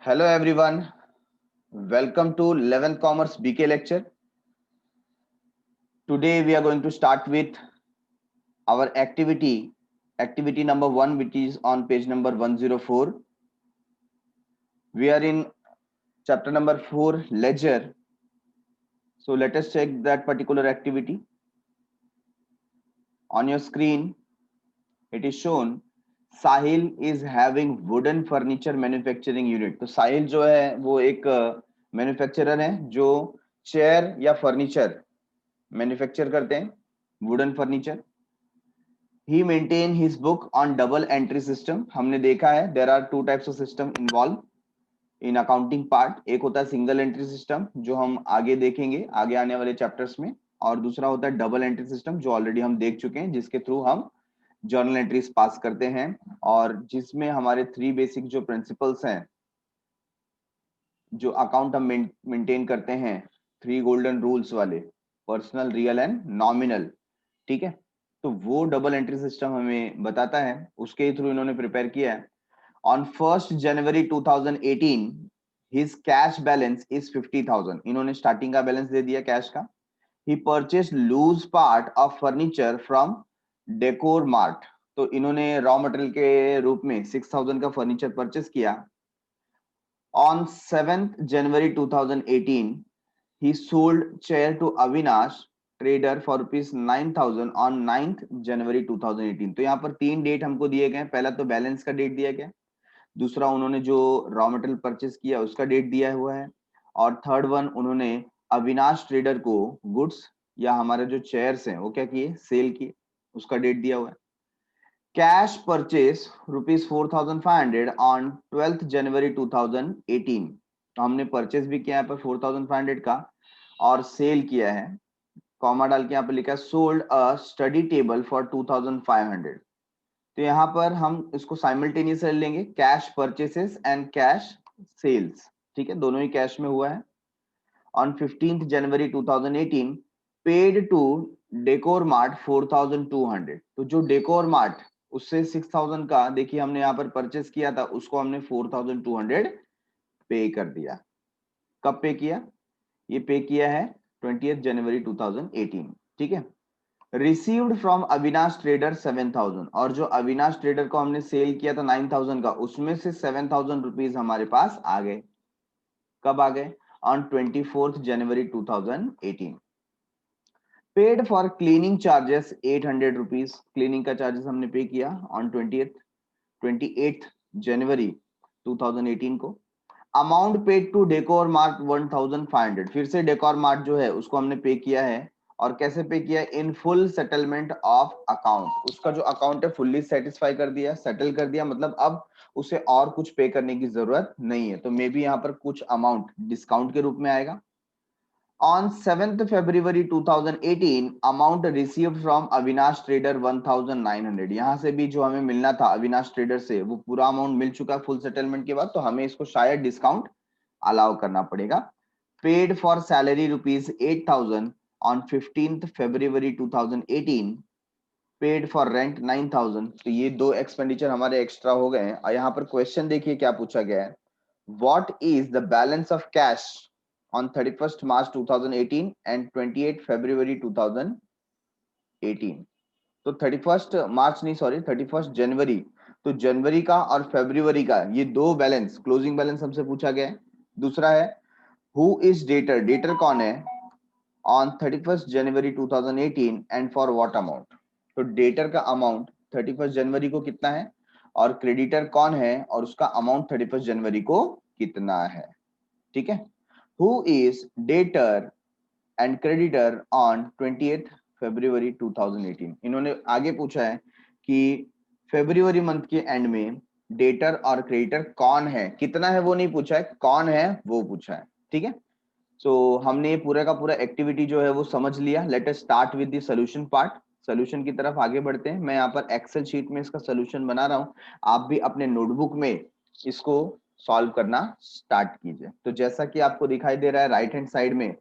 Hello everyone, welcome to 11th Commerce BK lecture. Today we are going to start with our activity number 1, which is on page number 104. We are in chapter number 4, ledger. So let us check that particular activity. On your screen it is shown Sahil is having wooden furniture manufacturing unit. तो साहिल जो है वो एक manufacturer है जो chair या furniture manufacture करते हैं, wooden furniture. He maintain his book on double entry system. हमने देखा है there are two types of system involved in accounting part. एक होता है सिंगल एंट्री सिस्टम जो हम आगे देखेंगे आगे आने वाले चैप्टर्स में, और दूसरा होता है डबल एंट्री सिस्टम जो ऑलरेडी हम देख चुके हैं, जिसके थ्रू हम जर्नल एंट्रीज पास करते हैं और जिसमें हमारे 3 बेसिक जो प्रिंसिपल्स हैं जो अकाउंट हम मेंटेन करते हैं, 3 गोल्डन रूल्स वाले, पर्सनल, रियल एंड नॉमिनल. ठीक है, तो वो डबल एंट्री सिस्टम हमें बताता है, उसके थ्रू इन्होंने प्रिपेयर किया है. On 1 January 2018 his cash balance is 50,000. इन्होंने स्टार्टिंग का बैलेंस दे दिया कैश का. He purchase loose part of furniture from Decor Mart. तो इन्होंने रॉ मटेरियल के रूप में 6,000 का फर्नीचर परचेज किया. ऑन 7th January 2018 he sold chair to Avinash trader for rupees 9,000 on 9th January 2018. तो यहाँ पर 3 डेट हमको दिए गए. पहला तो बैलेंस का डेट दिया गया, दूसरा उन्होंने जो रॉ मटेरियल परचेस किया उसका डेट दिया हुआ है, और थर्ड वन उन्होंने अविनाश ट्रेडर को गुड्स या हमारे जो चेयर्स हैं वो क्या किए, सेल किए, उसका डेट दिया हुआ है. Cash purchase rupees 4,500 on 12th January 2018. तो हमने परचेस भी किया है पर 4,500 का, और सेल किया है, कॉमा डाल के यहाँ पर लिखा है sold a study table for 2,500. तो यहाँ पर हम इसको साइमल्टेनियसली लेंगे, cash purchases and cash sales. ठीक है, दोनों ही कैश में हुआ है. On 15th January 2018 paid to decor mart 4,200. तो जो डेकोर मार्ट उससे 6,000 का देखिए हमने यहाँ पर परचेस किया था, उसको हमने 4,200 पे कर दिया. कब पे किया, ये पे किया है 20th January 2018. ठीक है. Received from Avinash trader 7,000. और जो अविनाश ट्रेडर को हमने सेल किया था 9,000 का, उसमें से 7,000 रुपीज हमारे पास आ गए. कब आ गए, on 24th January 2018. Paid for cleaning charges 800 rupees. Cleaning का चार्जेस हमने पे किया ऑन 28th January 2018 को. Amount paid to decor mart 1,500. फिर से डेकोर मार्ट जो है उसको हमने पे किया है, और कैसे पे किया, इन फुल सेटलमेंट ऑफ अकाउंट. उसका जो अकाउंट है फुल्ली सेटिस्फाई कर दिया, सेटल कर दिया, मतलब अब उसे और कुछ पे करने की जरूरत नहीं है. तो मे बी यहाँ पर कुछ अमाउंट डिस्काउंट के रूप में आएगा. On 7th February 2018 amount received from Avinash trader 1,900. यहाँ से भी जो हमें मिलना था अविनाश ट्रेडर से वो पूरा अमाउंट मिल चुका फुल सेटलमेंट के बाद, तो हमें इसको शायद डिस्काउंट अलाउ करना पड़ेगा. Paid for salary rupees 8,000 on 15th February 2018. Paid for rent 9,000. तो ये दो एक्सपेंडिचर हमारे एक्स्ट्रा हो गए हैं. और यहाँ पर क्वेश्चन देखिए क्या पूछा गया है, what is the balance of cash on 31st March 2018 and 28th February 2018. तो 31st मार्च नहीं, सॉरी 31st जनवरी, तो जनवरी का और फरवरी का ये दो बैलेंस, क्लोजिंग बैलेंस हमसे पूछा गया है. दूसरा है हु इज डेटर, डेटर कौन है on 31st January 2018 and for what amount. तो डेटर का अमाउंट 31st जनवरी को कितना है, और क्रेडिटर कौन है और उसका अमाउंट 31st जनवरी को कितना है. ठीक है. Who is debtor and creditor on 20th February 2018. इन्होंने आगे पूछा है कि फरवरी मंथ के एंड में डेटर और क्रेडिटर कौन है, कितना है वो नहीं पूछा है, कौन है वो पूछा है. ठीक है. सो हमने पूरा का पूरा एक्टिविटी जो है वो समझ लिया. Let us start with the solution part. Solution की तरफ आगे बढ़ते हैं. मैं यहाँ पर एक्सेल शीट में इसका सॉल्यूशन बना रहा हूँ, आप भी अपने नोटबुक में इसको सॉल्व करना स्टार्ट कीजिए. तो जैसा कि आपको दिखाई दे रहा है राइट हैंड साइड में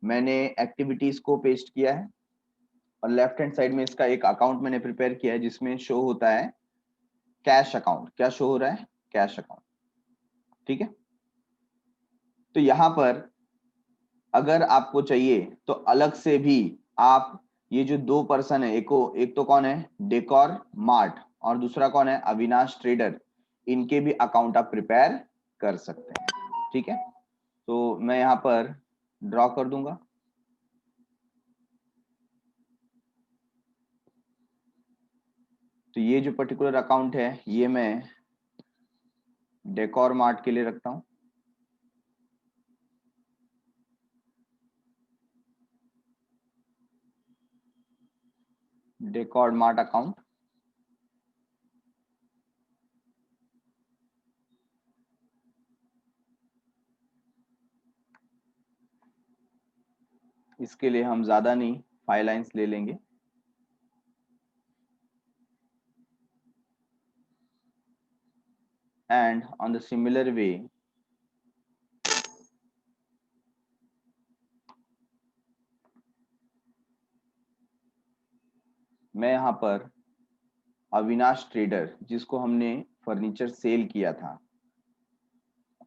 मैंने एक्टिविटीज को पेस्ट किया है, और लेफ्ट हैंड साइड में इसका एक अकाउंट मैंने प्रिपेयर किया है जिसमें शो होता है कैश अकाउंट. क्या शो हो रहा है, कैश अकाउंट. ठीक है. तो यहां पर अगर आपको चाहिए तो अलग से भी आप ये जो दो पर्सन है, एक तो कौन है, डेकोर मार्ट, और दूसरा कौन है, अविनाश ट्रेडर, इनके भी अकाउंट आप प्रिपेयर कर सकते हैं। ठीक है, तो मैं यहां पर ड्रॉ कर दूंगा। तो ये जो पर्टिकुलर अकाउंट है ये मैं डेकोर मार्ट के लिए रखता हूं। डेकोर मार्ट अकाउंट, इसके लिए हम ज्यादा नहीं 5 लाइंस ले लेंगे। And on the similar way मैं यहाँ पर अविनाश ट्रेडर, जिसको हमने फर्नीचर सेल किया था,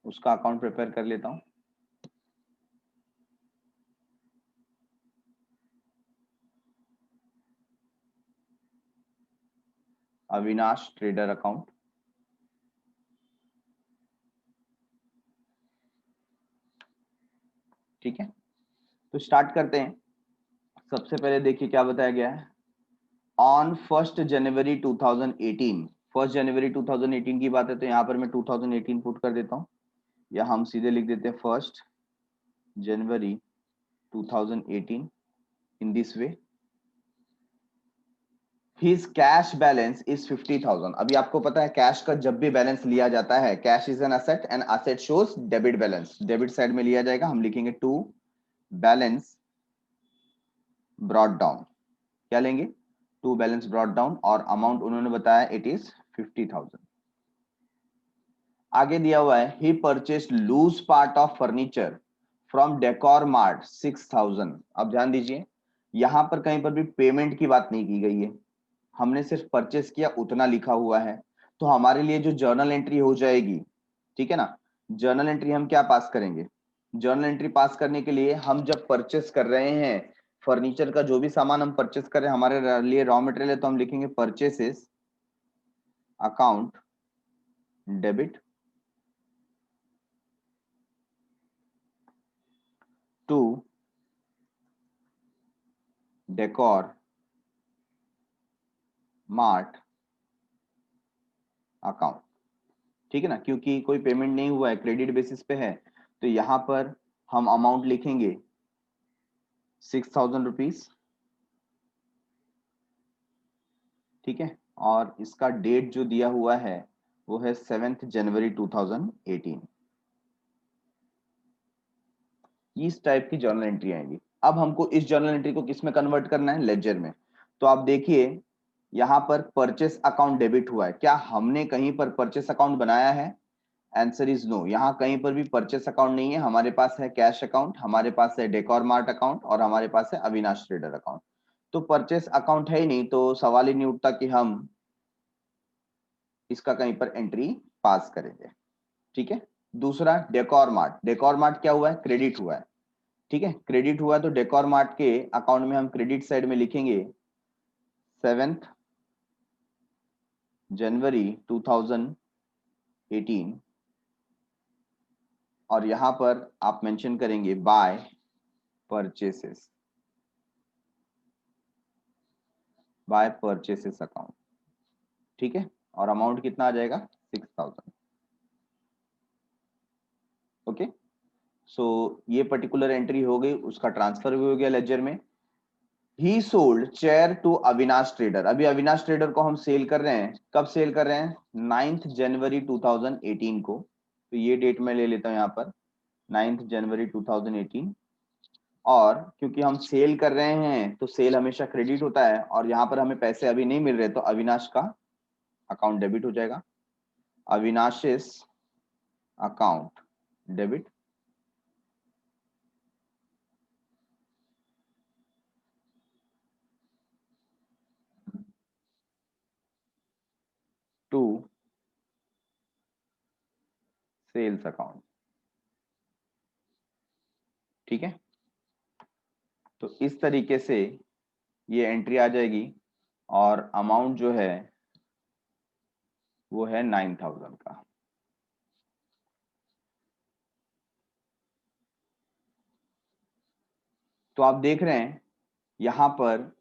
उसका अकाउंट प्रिपेयर कर लेता हूँ। अविनाश ट्रेडर अकाउंट, ठीक है। तो स्टार्ट करते हैं। सबसे पहले देखिए क्या बताया गया है। ऑन 1 जनवरी 2018, 1 जनवरी 2018 की बात है, तो यहाँ पर मैं 2018 पुट कर देता हूँ, या हम सीधे लिख देते हैं 1 January 2018 in this way. His cash balance is 50,000। अभी आपको पता है कैश का जब भी बैलेंस लिया जाता है, cash is an asset and asset shows debit balance, debit side में लिया जाएगा, हम लिखेंगे टू बैलेंस ब्रॉट डाउन। क्या लेंगे, टू बैलेंस ब्रॉट डाउन, और अमाउंट उन्होंने बताया इट इज 50,000। आगे दिया हुआ है he purchased loose part of furniture from Decor Mart 6,000। अब ध्यान दीजिए, यहां पर कहीं पर भी पेमेंट की बात नहीं की गई है, हमने सिर्फ परचेस किया उतना लिखा हुआ है। तो हमारे लिए जो जर्नल एंट्री हो जाएगी, ठीक है ना, जर्नल एंट्री हम क्या पास करेंगे, जर्नल एंट्री पास करने के लिए हम जब परचेस कर रहे हैं फर्नीचर का, जो भी सामान हम परचेस कर रहे हैं हमारे लिए रॉ मटेरियल है, तो हम लिखेंगे purchases account debit to decor mart account. ठीक है ना, क्योंकि कोई पेमेंट नहीं हुआ है, क्रेडिट बेसिस पे है, तो यहां पर हम अमाउंट लिखेंगे 6,000 रुपीज। ठीक है, और इसका डेट जो दिया हुआ है वो है 7 जनवरी 2018। इस टाइप की जर्नल एंट्री आएंगी। अब हमको इस जर्नल एंट्री को किस में कन्वर्ट करना है, लेजर में। तो आप देखिए यहाँ पर परचेस अकाउंट डेबिट हुआ है, क्या हमने कहीं पर परचेस अकाउंट बनाया है, आंसर इज नो। यहाँ कहीं पर भी परचेस अकाउंट नहीं है, हमारे पास है कैश अकाउंट, हमारे पास है डेकोर मार्ट अकाउंट, और हमारे पास है अविनाश ट्रेडर अकाउंट। तो परचेस अकाउंट है ही नहीं, तो सवाल ही नहीं उठता कि हम इसका कहीं पर एंट्री पास करेंगे। ठीक है, दूसरा डेकोर मार्ट, डेकोर मार्ट क्या हुआ है, क्रेडिट हुआ है। ठीक है, क्रेडिट हुआ है, तो डेकोर मार्ट के अकाउंट में हम क्रेडिट साइड में लिखेंगे 7 जनवरी 2018, और यहां पर आप मेंशन करेंगे by purchases, by purchases account. ठीक है, और अमाउंट कितना आ जाएगा, 6,000। ओके, सो ये पर्टिकुलर एंट्री हो गई, उसका ट्रांसफर भी हो गया लेजर में। He sold chair to Avinash trader. अभी अविनाश ट्रेडर को हम सेल कर रहे हैं, कब सेल कर रहे हैं, 9 जनवरी 2018 को। तो ये डेट मैं ले लेता हूं यहाँ पर, 9 जनवरी 2018। और क्योंकि हम सेल कर रहे हैं तो सेल हमेशा क्रेडिट होता है, और यहाँ पर हमें पैसे अभी नहीं मिल रहे, तो अविनाश का अकाउंट डेबिट हो जाएगा, Avinash's account debit to sales account. ठीक है, तो इस तरीके से ये एंट्री आ जाएगी और अमाउंट जो है वो है 9000 का। तो आप देख रहे हैं यहां पर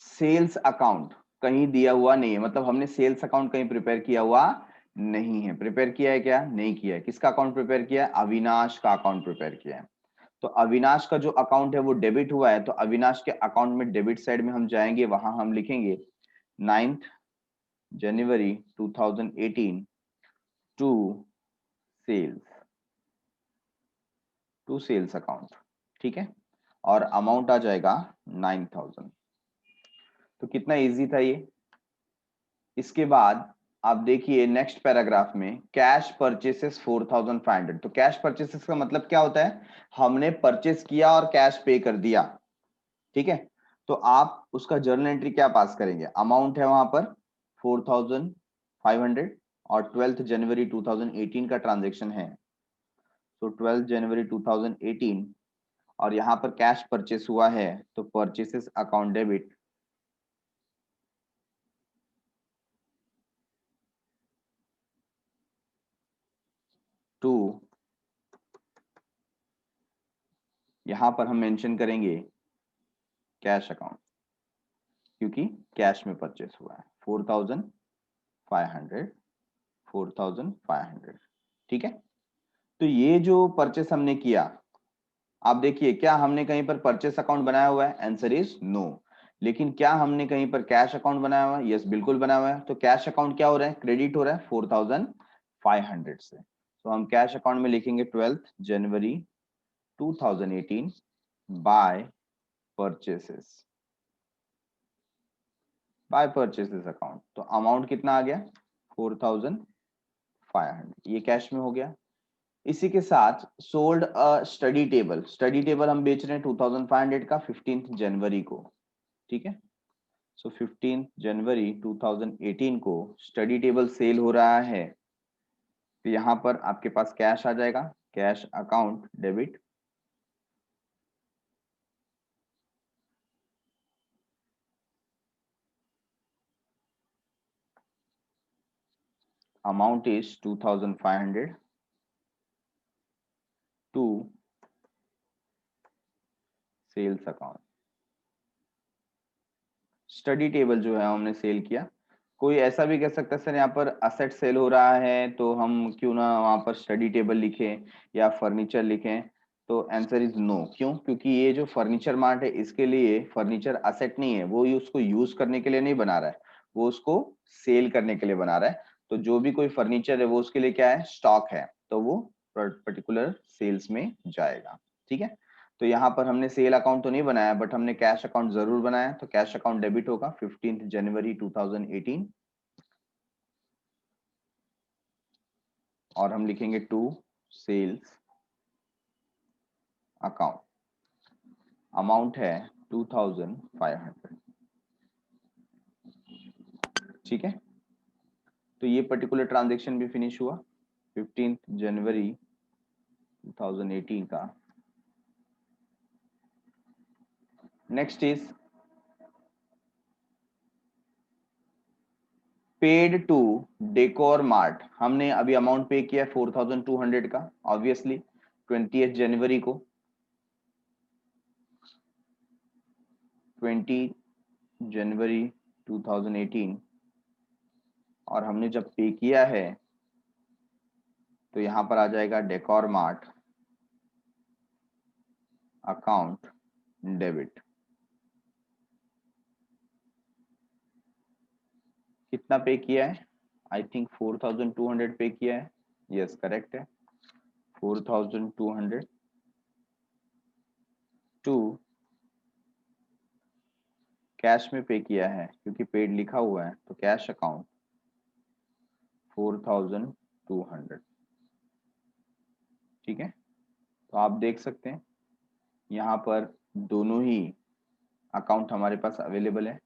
सेल्स अकाउंट कहीं दिया हुआ नहीं है, मतलब हमने सेल्स अकाउंट कहीं प्रिपेयर किया हुआ नहीं है। प्रिपेयर किया है क्या? नहीं किया है। किसका अकाउंट प्रिपेयर किया है? अविनाश का अकाउंट प्रिपेयर किया है। तो अविनाश का जो अकाउंट है वो डेबिट हुआ है, तो अविनाश के अकाउंट में डेबिट साइड में हम जाएंगे, वहां हम लिखेंगे 9th जनवरी 2018 to sales, to sales account. ठीक है, और अमाउंट आ जाएगा 9000। तो कितना इजी था ये। इसके बाद आप देखिए नेक्स्ट पैराग्राफ में कैश परचेसेस 4500। तो कैश परचेसेस का मतलब क्या होता है? हमने परचेस किया और कैश पे कर दिया। ठीक है, तो आप उसका जर्नल एंट्री क्या पास करेंगे? अमाउंट है वहां पर 4500 और 12th जनवरी 2018 का ट्रांजेक्शन है, तो 12th जनवरी 2018 और यहाँ पर कैश परचेस हुआ है, तो परचेसेस अकाउंट डेबिट टू, यहां पर हम मेंशन करेंगे कैश अकाउंट, क्योंकि कैश में परचेस हुआ है 4500, 4500। ठीक है, तो ये जो परचेस हमने किया, आप देखिए क्या हमने कहीं पर परचेस अकाउंट बनाया हुआ है? Answer is no. लेकिन क्या हमने कहीं पर कैश अकाउंट बनाया हुआ है? यस, बिल्कुल बनाया हुआ है। तो कैश अकाउंट क्या हो रहा है? क्रेडिट हो रहा है 4500 से। तो हम कैश अकाउंट में लिखेंगे 12th जनवरी 2018 by purchases, by purchases account. तो अमाउंट कितना आ गया? 4500, ये कैश में हो गया। इसी के साथ sold a study table, study table हम बेच रहे हैं 2500 का 15th जनवरी को। ठीक है, सो 15th जनवरी 2018 को स्टडी टेबल सेल हो रहा है, तो यहाँ पर आपके पास कैश आ जाएगा, cash account debit amount is 2500 to sales account. Study table जो है हमने सेल किया। कोई ऐसा भी कह सकता है सर यहाँ पर असेट सेल हो रहा है, तो हम क्यों ना वहां पर स्टडी टेबल लिखें या फर्नीचर लिखें? तो आंसर इज नो। क्यों? क्योंकि ये जो फर्नीचर मार्ट है इसके लिए फर्नीचर असेट नहीं है, वो उसको यूज करने के लिए नहीं बना रहा है, वो उसको सेल करने के लिए बना रहा है। तो जो भी कोई फर्नीचर है वो उसके लिए क्या है? स्टॉक है, तो वो पर्टिकुलर सेल्स में जाएगा। ठीक है, तो यहाँ पर हमने सेल अकाउंट तो नहीं बनाया, बट हमने कैश अकाउंट जरूर बनाया। तो कैश अकाउंट डेबिट होगा 15th जनवरी 2018 और हम लिखेंगे टू सेल्स अकाउंट, अमाउंट है 2500। ठीक है, तो ये पर्टिकुलर ट्रांजेक्शन भी फिनिश हुआ 15th जनवरी 2018 का। Next is paid to decor mart. हमने अभी अमाउंट पे किया 4200 का, ऑब्वियसली 20th जनवरी को, 20 जनवरी 2018, और हमने जब पे किया है तो यहां पर आ जाएगा डेकोर मार्ट अकाउंट डेबिट। कितना पे किया है? आई थिंक 4200 पे किया है। यस, करेक्ट है, 4200 टू कैश में पे किया है, क्योंकि पेड लिखा हुआ है, तो कैश अकाउंट 4200। ठीक है, तो आप देख सकते हैं यहाँ पर दोनों ही अकाउंट हमारे पास अवेलेबल है।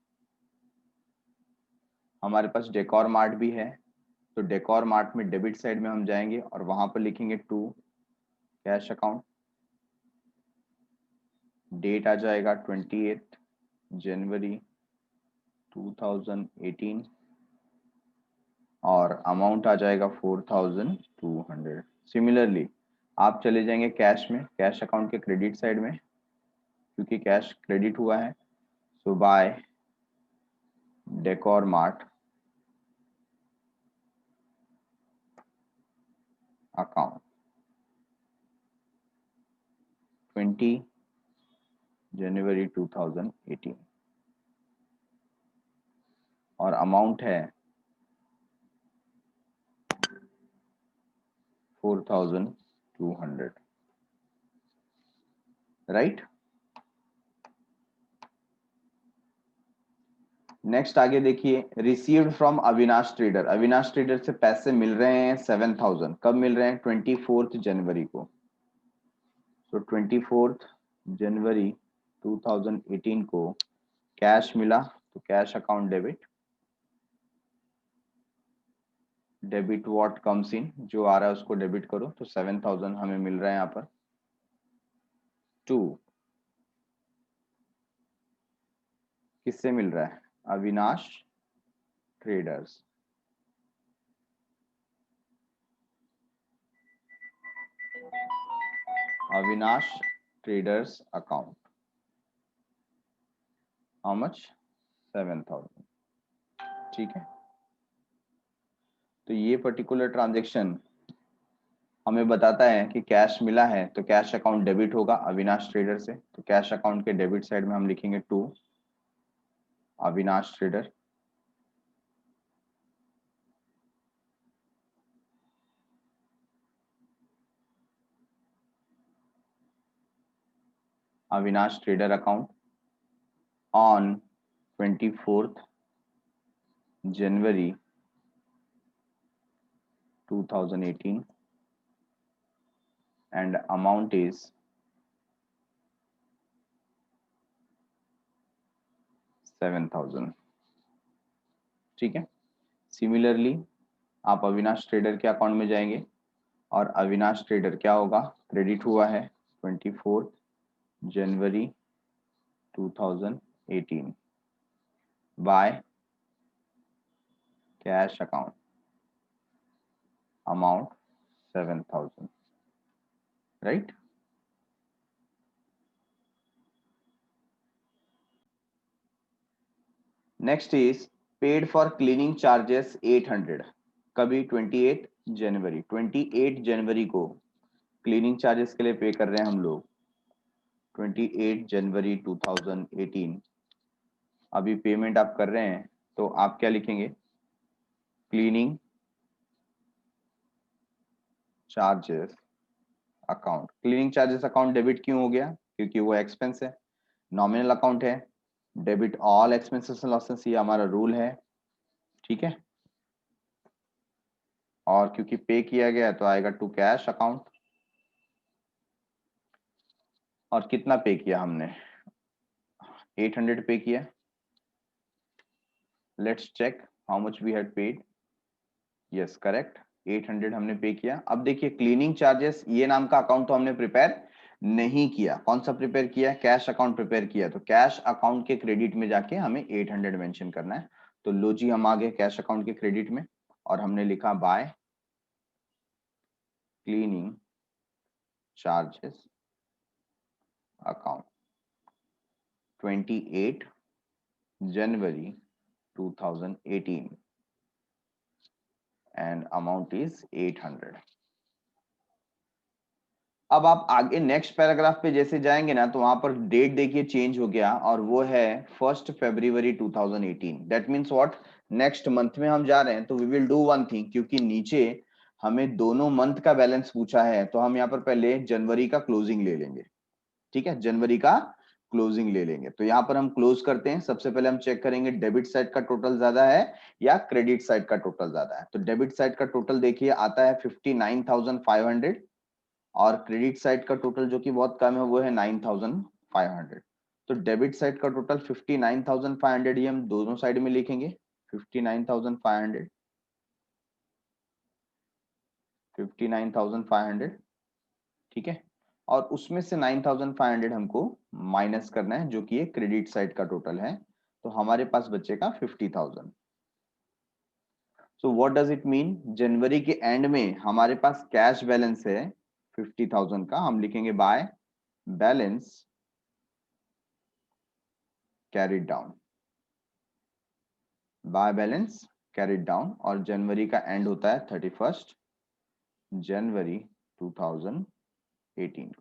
हमारे पास डेकोर मार्ट भी है, तो डेकोर मार्ट में डेबिट साइड में हम जाएंगे और वहां पर लिखेंगे टू कैश अकाउंट, डेट आ जाएगा 28 जनवरी 2018 और अमाउंट आ जाएगा 4200। सिमिलरली आप चले जाएंगे कैश में, कैश अकाउंट के क्रेडिट साइड में, क्योंकि कैश क्रेडिट हुआ है। सो बाय डेकोर मार्ट अकाउंट 20 जनवरी 2018 और अमाउंट है 4200, राइट। नेक्स्ट आगे देखिए, received from Avinash trader. Avinash trader से पैसे मिल रहे हैं 7000। कब मिल रहे हैं? 24 जनवरी को। तो 24 जनवरी 2018 को कैश मिला, तो cash account debit. Debit what comes in, जो आ रहा है उसको डेबिट करो। तो 7000 हमें मिल रहा है यहाँ पर। 2 किससे मिल रहा है? Avinash traders. Avinash traders account, how much? 7000। ठीक है, तो ये पर्टिकुलर ट्रांजेक्शन हमें बताता है कि कैश मिला है, तो कैश अकाउंट डेबिट होगा अविनाश ट्रेडर से। तो कैश अकाउंट के डेबिट साइड में हम लिखेंगे 2 Avinash trader. Avinash trader account on 24 January 2018 and amount is 7000। ठीक है, सिमिलरली आप अविनाश ट्रेडर के अकाउंट में जाएंगे और अविनाश ट्रेडर क्या होगा? क्रेडिट हुआ है 24 जनवरी 2018 by cash account, amount 7000, right. Next is paid for cleaning charges 800। कभी? 28 जनवरी। 28 जनवरी को क्लीनिंग चार्जेस के लिए पे कर रहे हैं हम लोग। 28 जनवरी 2018 अभी पेमेंट आप कर रहे हैं, तो आप क्या लिखेंगे? Cleaning charges account. Cleaning charges account debit क्यों हो गया? क्योंकि वो एक्सपेंस है, नॉमिनल अकाउंट है। Debit all expenses and losses, ये हमारा रूल है। ठीक है, और क्योंकि पे किया गया तो आएगा टू कैश अकाउंट। और कितना पे किया हमने? 800 पे किया। Let's check how much we had paid. Yes correct, 800 हमने पे किया। अब देखिए, क्लीनिंग चार्जेस ये नाम का अकाउंट तो हमने प्रिपेयर नहीं किया। कौन सा प्रिपेयर किया? कैश अकाउंट प्रिपेयर किया। तो कैश अकाउंट के क्रेडिट में जाके हमें 800 मेंशन करना है। तो लो जी, हम आ गए कैश अकाउंट के क्रेडिट में और हमने लिखा bye cleaning charges account 28 January 2018 and amount is 800। अब आप आगे नेक्स्ट पैराग्राफ पे जैसे जाएंगे ना, तो वहां पर डेट देखिए चेंज हो गया और वो है 1 फरवरी 2018। That means what? Next month में हम जा रहे हैं। तो we will do one thing, क्योंकि नीचे हमें दोनों मंथ का बैलेंस पूछा है, तो हम यहाँ पर पहले जनवरी का क्लोजिंग ले लेंगे। ठीक है, जनवरी का क्लोजिंग ले लेंगे। तो यहाँ पर हम क्लोज करते हैं। सबसे पहले हम चेक करेंगे डेबिट साइड का टोटल ज्यादा है या क्रेडिट साइड का टोटल ज्यादा है। तो डेबिट साइड का टोटल देखिए आता है 59,500 और क्रेडिट साइड का टोटल जो कि बहुत कम है वो है 9,500। तो डेबिट साइड का टोटल 59,500 ये हम दोनों साइड में लिखेंगे। 59,500, 59,500। ठीक है, और उसमें से 9500 हमको माइनस करना है, जो कि ये क्रेडिट साइड का टोटल है। तो हमारे पास बचेगा 50,000। So what does it mean, जनवरी के एंड में हमारे पास कैश बैलेंस है 50,000 का, हम लिखेंगे bye balance carried down, bye balance carried down, और जनवरी का एंड होता है 31 जनवरी 2018।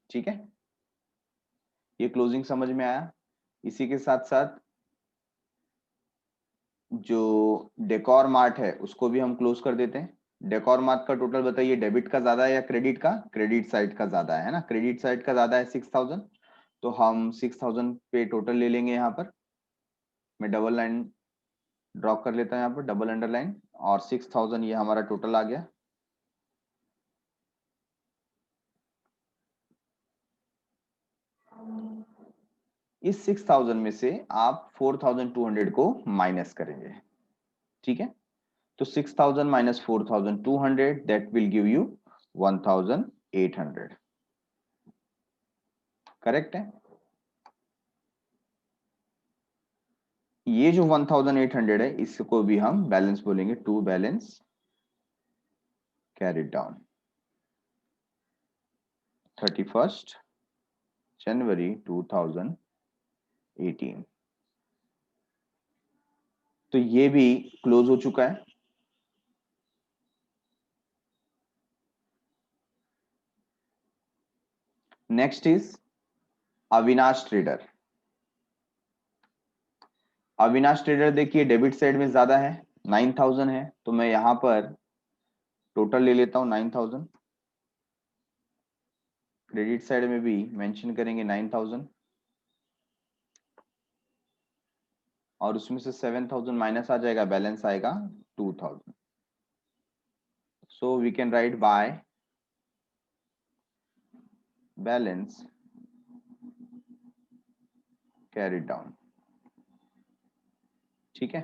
ठीक है, ये क्लोजिंग समझ में आया। इसी के साथ साथ जो डेकोर मार्ट है उसको भी हम क्लोज कर देते हैं। डेकोर मार्ट का टोटल बताइए, डेबिट का ज्यादा है या क्रेडिट का? क्रेडिट साइड का ज्यादा है ना, क्रेडिट साइड का ज्यादा है 6000। तो हम 6000 पे टोटल ले लेंगे। यहाँ पर मैं डबल लाइन ड्रॉ कर लेता हूँ, यहाँ पर डबल अंडरलाइन, और 6000 ये हमारा टोटल आ गया। इस 6000 में से आप 4200 को माइनस करेंगे। ठीक है, तो 6000 minus 4200 that will give you 1800। Correct है। ये जो 1800 है इसको भी हम बैलेंस बोलेंगे, टू बैलेंस कैरिड डाउन 31 जनवरी 2018। तो ये भी क्लोज हो चुका है। Next is Avinash trader. Avinash trader देखिए डेबिट साइड में ज्यादा है, 9000 है, तो मैं यहां पर टोटल ले लेता हूं 9000। क्रेडिट साइड में भी मेंशन करेंगे 9000, और उसमें से 7000 माइनस आ जाएगा, बैलेंस आएगा 2000। So we can write by balance carried down. ठीक है,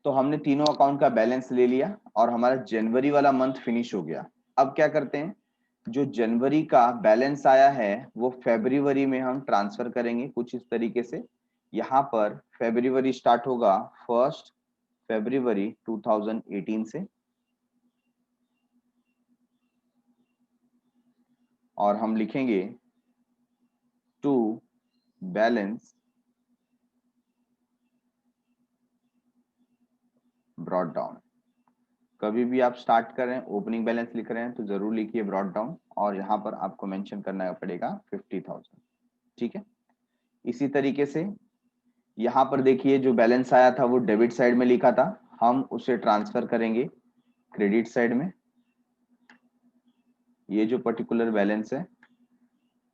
तो हमने तीनों अकाउंट का बैलेंस ले लिया और हमारा जनवरी वाला मंथ फिनिश हो गया। अब क्या करते हैं, जो जनवरी का बैलेंस आया है वो फरवरी में हम ट्रांसफर करेंगे कुछ इस तरीके से। यहाँ पर फरवरी स्टार्ट होगा 1 फरवरी 2018 से, और हम लिखेंगे टू बैलेंस ब्रॉट डाउन। कभी भी आप स्टार्ट कर रहे हैं, ओपनिंग बैलेंस लिख रहे हैं, तो जरूर लिखिए ब्रॉट डाउन, और यहाँ पर आपको मेंशन करना पड़ेगा 50,000। ठीक है, इसी तरीके से यहाँ पर देखिए जो बैलेंस आया था वो डेबिट साइड में लिखा था, हम उसे ट्रांसफर करेंगे क्रेडिट साइड में। ये जो पर्टिकुलर बैलेंस है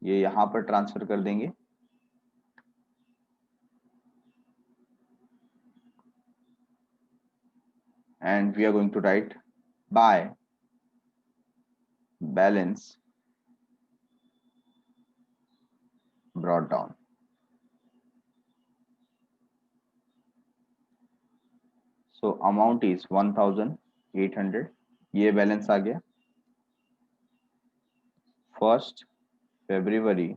ये यहाँ पर ट्रांसफर कर देंगे, and we are going to write by balance brought down. So amount is 1800। ये बैलेंस आ गया 1 फरवरी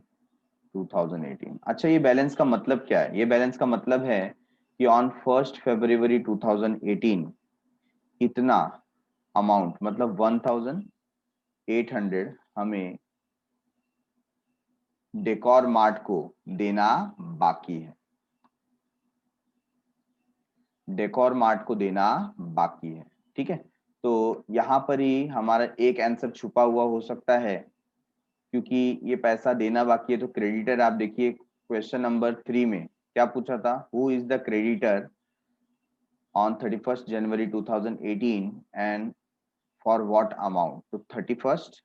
2018। अच्छा, ये बैलेंस का मतलब क्या है? ये बैलेंस का मतलब है कि ऑन 1 फरवरी 2018 इतना अमाउंट मतलब 1800 हमें डेकोर मार्ट को देना बाकी है, डेकोर मार्ट को देना बाकी है। ठीक है, तो यहाँ पर ही हमारा एक आंसर छुपा हुआ हो सकता है, क्योंकि ये पैसा देना बाकी है। तो क्रेडिटर आप देखिए क्वेश्चन नंबर 3 में क्या पूछा था, who is the creditor on 31 January 2018 and for what amount. तो 31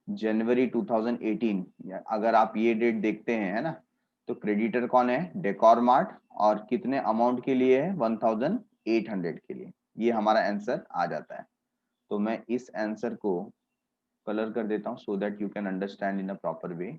जनवरी 2018, अगर आप ये डेट देखते हैं, है ना, तो क्रेडिटर कौन है? डेकोर मार्ट, और कितने अमाउंट के लिए है? 1800 के लिए। ये हमारा आंसर आ जाता है। तो मैं इस आंसर को कलर कर देता हूं so that you can understand in a proper way.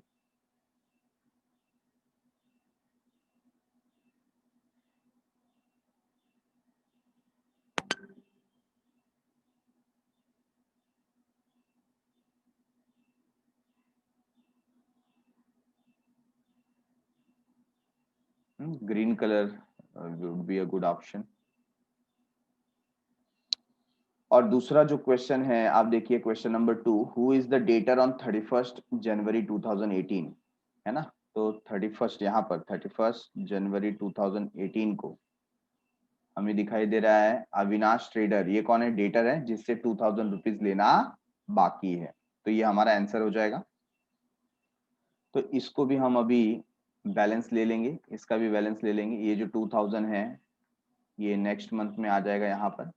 Green colour would be a good option. और दूसरा जो क्वेश्चन है आप देखिए, question number 2, who is the debtor on 31 जनवरी 2018, है ना। तो 31 यहाँ पर 31 जनवरी 2018 को हमें दिखाई दे रहा है अविनाश ट्रेडर। ये कौन है? डेटर है जिससे 2000 रुपीज लेना बाकी है। तो ये हमारा आंसर हो जाएगा। तो इसको भी हम अभी बैलेंस ले लेंगे, इसका भी बैलेंस ले लेंगे। ये जो 2000 है ये नेक्स्ट मंथ में आ जाएगा यहाँ पर।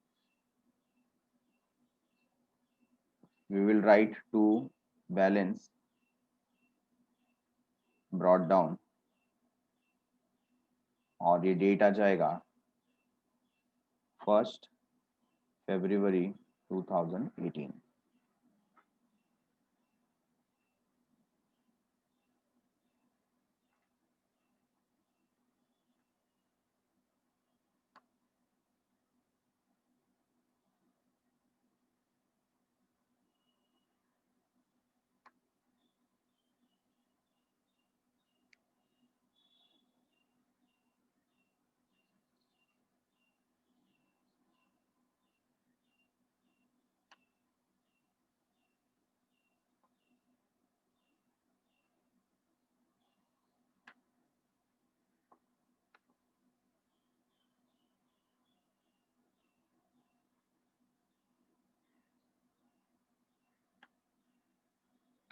we will write to balance brought down और ये डेट आ जाएगा 1 फरवरी 2018।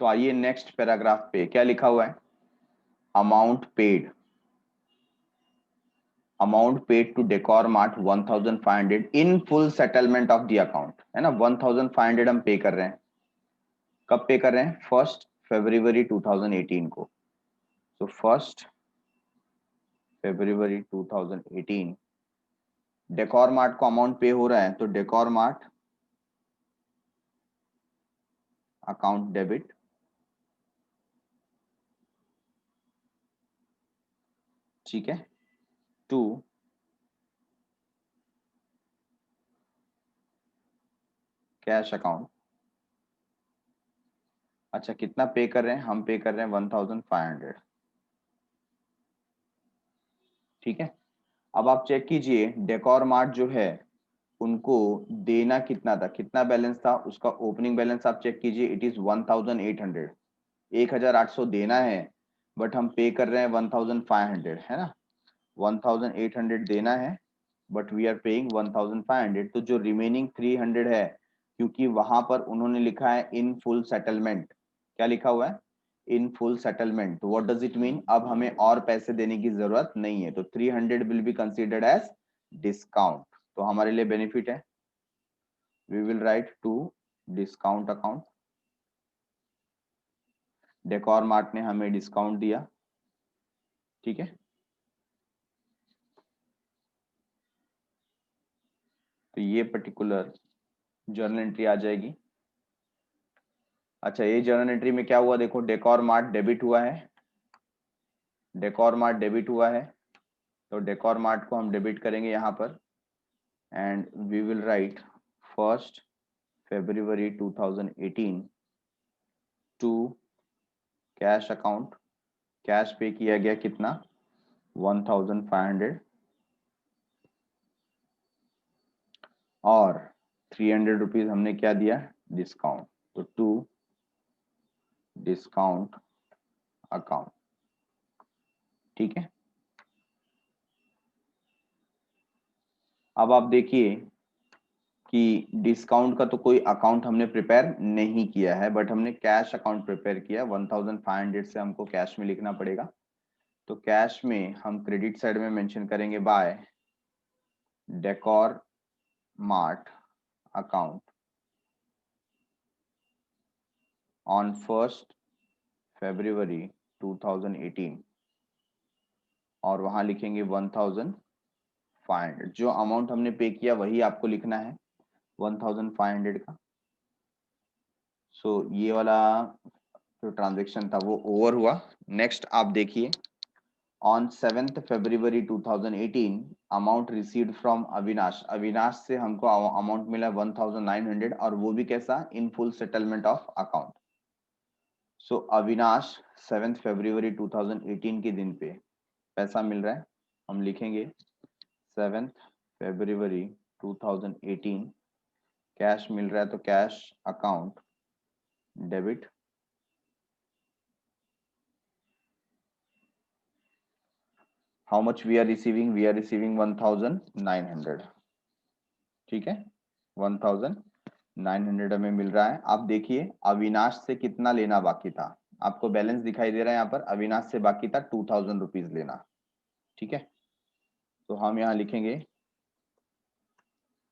तो आइए नेक्स्ट पैराग्राफ पे क्या लिखा हुआ है। Amount paid, amount paid to decor mart 1500 in full settlement of the account, है ना। 1500 हम पे कर रहे हैं। कब पे कर रहे हैं? 1 फरवरी 2018 को। तो 1 फरवरी 2018 डेकोर मार्ट को अमाउंट पे हो रहा है, तो डेकोर मार्ट अकाउंट डेबिट, ठीक है, टू कैश अकाउंट। अच्छा कितना पे कर रहे हैं? हम पे कर रहे हैं 1500, ठीक है। अब आप चेक कीजिए डेकोर मार्ट जो है उनको देना कितना था, कितना बैलेंस था उसका। ओपनिंग बैलेंस आप चेक कीजिए, इट इज 1800, 1800 देना है, बट हम पे कर रहे हैं 1500, है ना। 1800 देना है बट वी आर पेइंग 1500। तो जो रिमेनिंग 300 है, क्योंकि वहां पर उन्होंने लिखा है इन फुल सेटलमेंट, क्या लिखा हुआ है? इन फुल सेटलमेंट। तो व्हाट डज इट मीन? अब हमें और पैसे देने की जरूरत नहीं है, तो 300 will be considered as discount. तो हमारे लिए बेनिफिट है। We will write to discount account. Decor mart ने हमें डिस्काउंट दिया, ठीक है। तो ये पर्टिकुलर जर्नल एंट्री आ जाएगी। अच्छा ये जर्नल एंट्री में क्या हुआ देखो, डेकोर मार्ट डेबिट हुआ है, डेकोर मार्ट डेबिट हुआ है। तो डेकोर मार्ट को हम डेबिट करेंगे यहाँ पर एंड वी विल राइट 1 फरवरी 2018 to cash account. Cash pay किया गया कितना? 1500 और 300 रुपीज हमने क्या दिया? डिस्काउंट। तो टू डिस्काउंट अकाउंट, ठीक है। अब आप देखिए कि डिस्काउंट का तो कोई अकाउंट हमने प्रिपेयर नहीं किया है, बट हमने कैश अकाउंट प्रिपेयर किया। 1500 से हमको कैश में लिखना पड़ेगा। तो कैश में हम क्रेडिट साइड में मेंशन करेंगे by decor mart account on 1 फरवरी 2018 और वहां लिखेंगे 1500। जो अमाउंट हमने पे किया वही आपको लिखना है, 1500 का। सो ये वाला जो ट्रांजेक्शन था वो ओवर हुआ। नेक्स्ट आप देखिए, on 7 February 2018 amount received from Avinash. Avinash से हमको अमाउंट मिला 1900 और वो भी कैसा? In full settlement of account. So Avinash 7 फरवरी 2018 के दिन पे पैसा मिल रहा है हम लिखेंगे 7 फरवरी 2018, कैश मिल रहा है तो cash account debit, how much we are receiving, we are receiving 1900, ठीक है 1900 हमें मिल रहा है। आप देखिए अविनाश से कितना लेना बाकी था, आपको बैलेंस दिखाई दे रहा है यहाँ पर, अविनाश से बाकी था 2000 रुपीज लेना, ठीक है। तो हम यहाँ लिखेंगे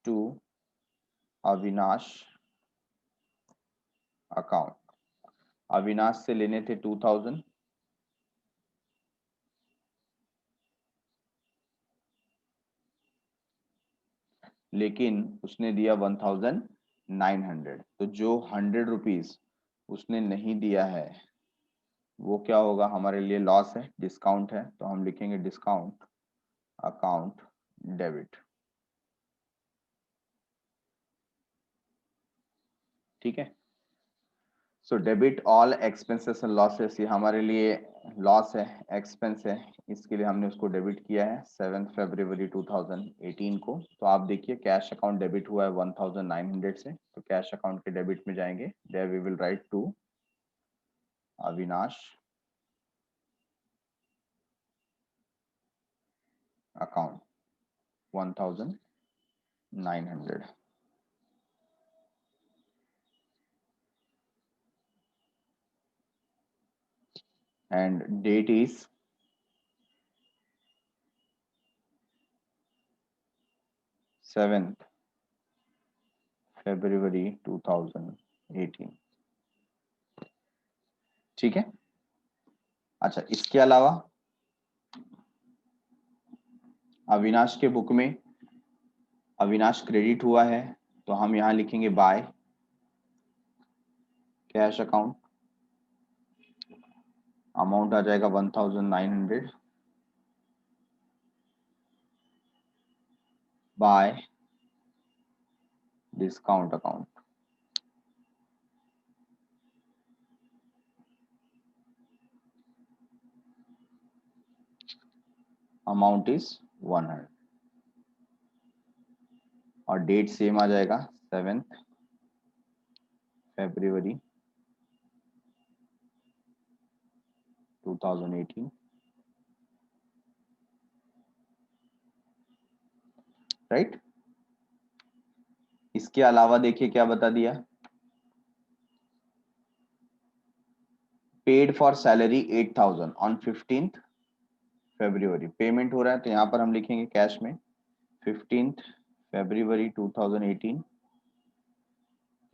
टू अविनाश अकाउंट, अविनाश से लेने थे 2000, लेकिन उसने दिया 1900, तो जो 100 रुपीज उसने नहीं दिया है वो क्या होगा, हमारे लिए लॉस है, डिस्काउंट है, तो हम लिखेंगे डिस्काउंट अकाउंट डेबिट, ठीक है। So debit all expenses and losses, ये हमारे लिए लॉस है, एक्सपेंस है, इसके लिए हमने उसको डेबिट किया है 7 फरवरी 2018 को। तो आप देखिए कैश अकाउंट डेबिट हुआ है 1900 से, तो कैश अकाउंट के डेबिट में जाएंगे, there we will write to Avinash account 1900, and date is 7th फरवरी 2018, ठीक है। अच्छा, इसके अलावा अविनाश के बुक में अविनाश क्रेडिट हुआ है, तो हम यहां लिखेंगे बाय कैश अकाउंट, अमाउंट आ जाएगा 1900, bye discount account, amount is 100, और डेट सेम आ जाएगा 7th फरवरी 2018, राइट। इसके अलावा देखिए क्या बता दिया, paid for salary 8000 on 15th February, payment हो रहा है, तो यहाँ पर हम लिखेंगे कैश में 15th फरवरी 2018,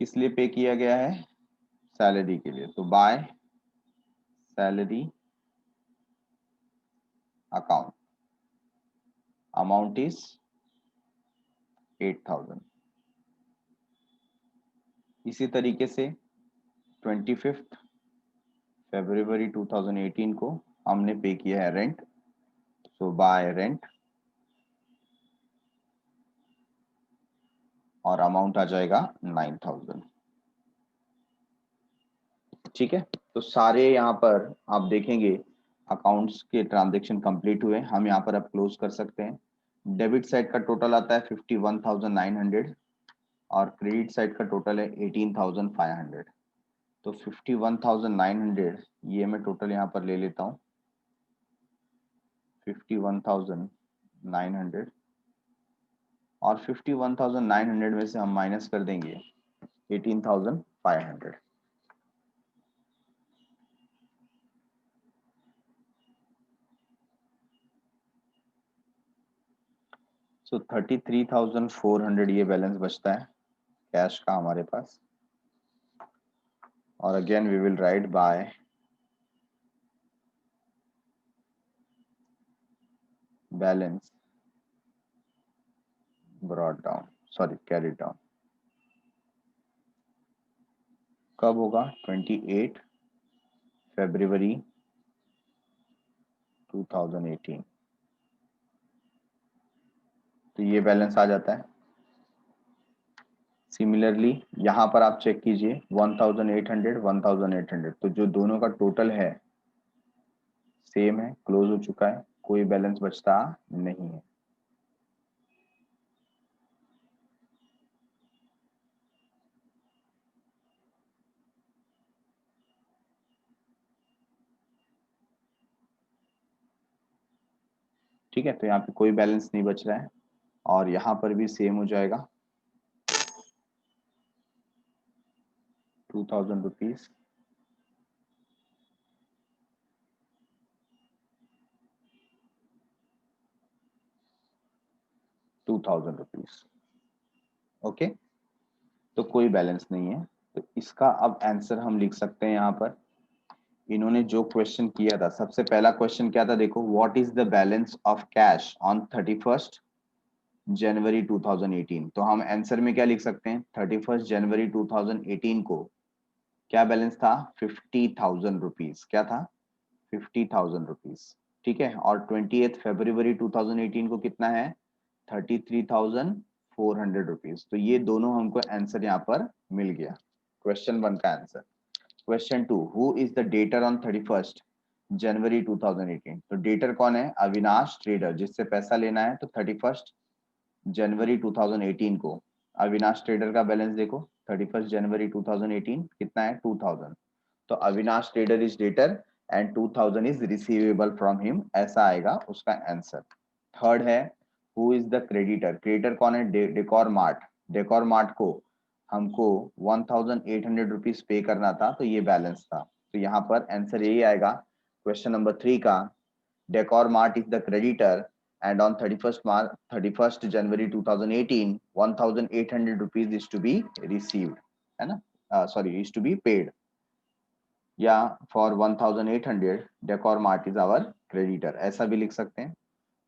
किस लिए पे किया गया है, सैलरी के लिए, तो by salary account, amount is 8000। इसी तरीके से 25th फरवरी 2018 को हमने पे किया है रेंट, सो बाय रेंट, और अमाउंट आ जाएगा 9000, ठीक है। तो सारे यहाँ पर आप देखेंगे अकाउंट्स के ट्रांजेक्शन कंप्लीट हुए, हम यहाँ पर अब क्लोज कर सकते हैं। डेबिट साइड का टोटल आता है 51,900 और क्रेडिट साइड का टोटल है 18,500, तो 51,900 ये मैं टोटल यहाँ पर ले लेता हूँ, 51,900, और 51,900 में से हम माइनस कर देंगे 18,500, सो 33,400 ये बैलेंस बचता है कैश का हमारे पास। और again we will write by balance brought down, sorry carry down, कब होगा, 28 फरवरी 2018, तो ये बैलेंस आ जाता है। सिमिलरली यहाँ पर आप चेक कीजिए 1800 1800, तो जो दोनों का टोटल है सेम है, क्लोज हो चुका है, कोई बैलेंस बचता नहीं है। ठीक है, तो यहाँ पे कोई बैलेंस नहीं बच रहा है और यहाँ पर भी सेम हो जाएगा 2000 रुपीज। ₹2000। ओके, तो कोई बैलेंस नहीं है। तो इसका अब आंसर हम लिख सकते हैं यहाँ पर। इन्होंने जो क्वेश्चन किया था, सबसे पहला क्वेश्चन क्या था, देखो, what is the balance of cash on 31st जनवरी 2018। तो हम आंसर में क्या लिख सकते हैं, 31st जनवरी 2018 को क्या बैलेंस था, 50,000 रुपीज। क्या था, 50,000 रुपीज। ठीक है, और 28 फरवरी 2018 को कितना है, 33,400 रुपीज। तो ये दोनों हमको आंसर यहाँ पर मिल गया, क्वेश्चन 1 का answer. Question 2, who is the debtor on 31st जनवरी 2018। तो डेटर कौन है, अविनाश ट्रेडर, जिससे पैसा लेना है। तो 31st जनवरी 2018 को अविनाश ट्रेडर का बैलेंस देखो, 31st जनवरी 2018 कितना है, 2000। तो Avinash trader is debtor and 2000 is receivable from him, ऐसा आएगा उसका आंसर। थर्ड है, who is the creditor. Creditor कौन है, डेकोर मार्ट। डेकोर मार्ट को हमको 1800 रुपीज पे करना था, तो ये बैलेंस था। तो यहाँ पर आंसर यही आएगा क्वेश्चन नंबर 3 का। Decor mart is the creditor and on 31st January 2018 1800 rupees is to be received, है ना, sorry, is to be paid, या for 1800 decor mart is our creditor, ऐसा भी लिख सकते हैं।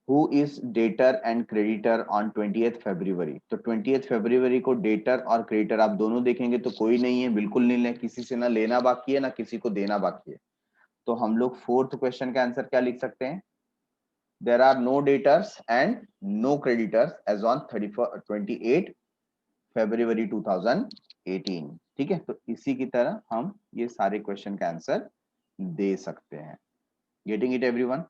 Who is debtor and creditor on 20th February। तो 20th February को डेटर और क्रेडिटर आप दोनों देखेंगे तो कोई नहीं है, बिल्कुल नहीं है, किसी से ना लेना बाकी है ना किसी को देना बाकी है। तो हम लोग फोर्थ क्वेश्चन का आंसर क्या लिख सकते हैं, there are no debtors and no creditors as on 28 February 2018। ठीक है, तो इसी की तरह हम ये सारे क्वेश्चन का आंसर दे सकते हैं। Getting it everyone.